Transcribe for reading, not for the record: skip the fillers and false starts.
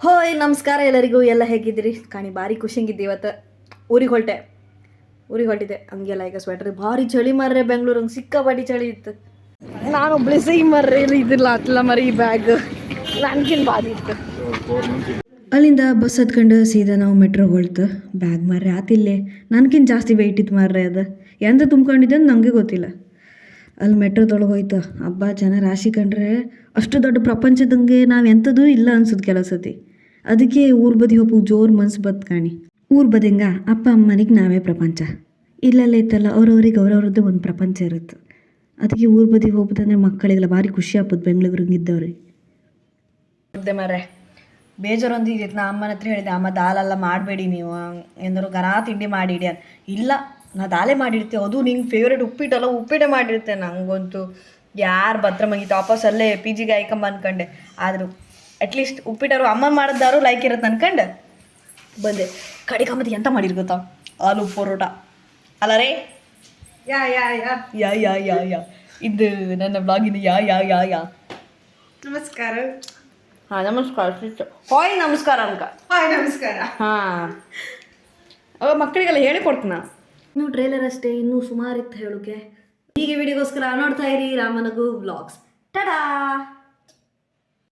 ಹೋಯ್ ನಮಸ್ಕಾರ ಎಲ್ಲರಿಗೂ. ಎಲ್ಲ ಹೇಗಿದ್ದೀರಿ? ಕಾಣಿ ಭಾರಿ ಖುಷಿಂಗಿದ್ದೆ. ಇವತ್ತು ಊರಿಗೆ ಹೊರಟಿದ್ದೆ. ಹಂಗೆಲ್ಲ ಈಗ ಸ್ವೆಟ್ರ್ ಭಾರಿ ಚಳಿ ಮಾರ್ರೆ. ಬೆಂಗಳೂರು ಹಂಗೆ ಸಿಕ್ಕಾಪಟ್ಟಿ ಚಳಿ ಇತ್ತು. ನಾನು ಒಬ್ಳೆ ಸಿಹಿ ಮರ್ರೆ ಇದಿಲ್ಲ ಅತ್ಲ ಮರಿ ಬ್ಯಾಗ್ ನನಗಿನ್ ಭಾರಿ ಇತ್ತು. ಅಲ್ಲಿಂದ ಬಸ್ ಹತ್ಕೊಂಡು ಸೀದಾ ನಾವು ಮೆಟ್ರೋಗೆ ಹೊಳ್ತು. ಬ್ಯಾಗ್ ಮಾರ್ರೆ ಆತಿಲ್ಲೇ ನನಗಿನ್ ಜಾಸ್ತಿ ವೆಯ್ಟ್ ಇತ್ತು ಮಾರ್ರೆ. ಅದು ಎಂತ ತುಂಬ್ಕೊಂಡಿದ್ದೆ ಅಂತ ನನಗೆ ಗೊತ್ತಿಲ್ಲ. ಅಲ್ಲಿ ಮೆಟ್ರೋದೊಳಗೆ ಹೋಯ್ತು. ಹಬ್ಬ ಜನ ರಾಶಿ ಕಂಡ್ರೆ ಅಷ್ಟು ದೊಡ್ಡ ಪ್ರಪಂಚದಂಗೆ ನಾವು ಎಂಥದೂ ಇಲ್ಲ ಅನ್ಸುತ್ತೆ ಕೆಲವು ಸತಿ. ಅದಕ್ಕೆ ಊರು ಬದಿ ಹೋಗಿ ಜೋರು ಮನ್ಸು ಬತ್ತು ಕಾಣಿ. ಊರು ಬದಿಂಗ ಅಪ್ಪ ಅಮ್ಮನಿಗೆ ನಾವೇ ಪ್ರಪಂಚ. ಇಲ್ಲೆಲ್ಲ ಇತ್ತಲ್ಲ ಅವ್ರವ್ರಿಗೆ ಅವ್ರವ್ರದ್ದು ಒಂದು ಪ್ರಪಂಚ ಇರುತ್ತೆ. ಅದಕ್ಕೆ ಊರು ಬದಿ ಹೋಗ್ಬೋದಂದ್ರೆ ಮಕ್ಕಳಿಗೆಲ್ಲ ಭಾರಿ ಖುಷಿ ಆಗ್ಬೋದು ಬೆಂಗಳೂರಿಗೆ ಇದ್ದವ್ರಿಗೆ. ಮಾರೆ ಬೇಜಾರೊಂದು ಇದ್ದಿತ್ತು. ನಾ ಅಮ್ಮನ ಹತ್ರ ಹೇಳಿದೆ, ಅಮ್ಮ ದಾಲೆಲ್ಲ ಮಾಡಬೇಡಿ ನೀವು, ಏನಾದ್ರು ಗರಾ ತಿಂಡಿ ಮಾಡಿಡಿ ಅಂತ. ಇಲ್ಲ ನಾ ದಾಲೆ ಮಾಡಿರ್ತೇವೆ, ಅದು ನಿಂಗೆ ಫೇವ್ರೇಟ್ ಉಪ್ಪಿಟ್ಟಲ್ಲ, ಉಪ್ಪಿಟ್ಟೆ ಮಾಡಿರ್ತೇನೆ. ನಂಗಂತೂ ಯಾರು ಭದ್ರ ಮಗಿತ್ತು ವಾಪಸ್ ಅಲ್ಲೇ ಪಿ ಜಿಗೆ ಆಯ್ಕೊಂಬ ಅನ್ಕೊಂಡೆ. ಆದರೂ ಅಟ್ಲೀಸ್ಟ್ ಉಪ್ಪಿಟ್ಟರು ಅಮ್ಮ ಮಾಡಿದ್ದಾರು ಲೈಕ್ ಇರುತ್ತೆ ಅನ್ಕಂಡು ಬಂದೆ. ಕಡೆಗೆ ಮತ್ತೆ ಎಂತ ಮಾಡಿರ್ ಗೊತ್ತಾ? ಆಲೂ ಪರೋಟ ಅಲ್ಲ ರೇ. ಯಾ ಯಾ ಯಾ ಯಾ ಯಾ ಯಾ ಯಾ ಇದು ನನ್ನ ಬ್ಲಾಗಿನ ಯಾ ಯಾ ಯಾ ಯಾ ನಮಸ್ಕಾರ. ಹಾಂ ನಮಸ್ಕಾರ ಸಿಸ್ಟರ್. ಹಾಯ್ ನಮಸ್ಕಾರ ಅನ್ಕ. ಹಾಯ್ ನಮಸ್ಕಾರ. ಹಾಂ ಮಕ್ಕಳಿಗೆಲ್ಲ ಹೇಳಿಕೊಡ್ತೀನ. ಇನ್ನೂ ಟ್ರೇಲರ್ ಅಷ್ಟೇ, ಇನ್ನೂ ಸುಮಾರು ಇತ್ತು ಹೇಳೋಕ್ಕೆ. ಹೀಗೆ ವಿಡಿಯೋಗೋಸ್ಕರ ನೋಡ್ತಾ ಇರಿ ರಾಮನಗು ವ್ಲಾಗ್ಸ್. ಟಡಾ.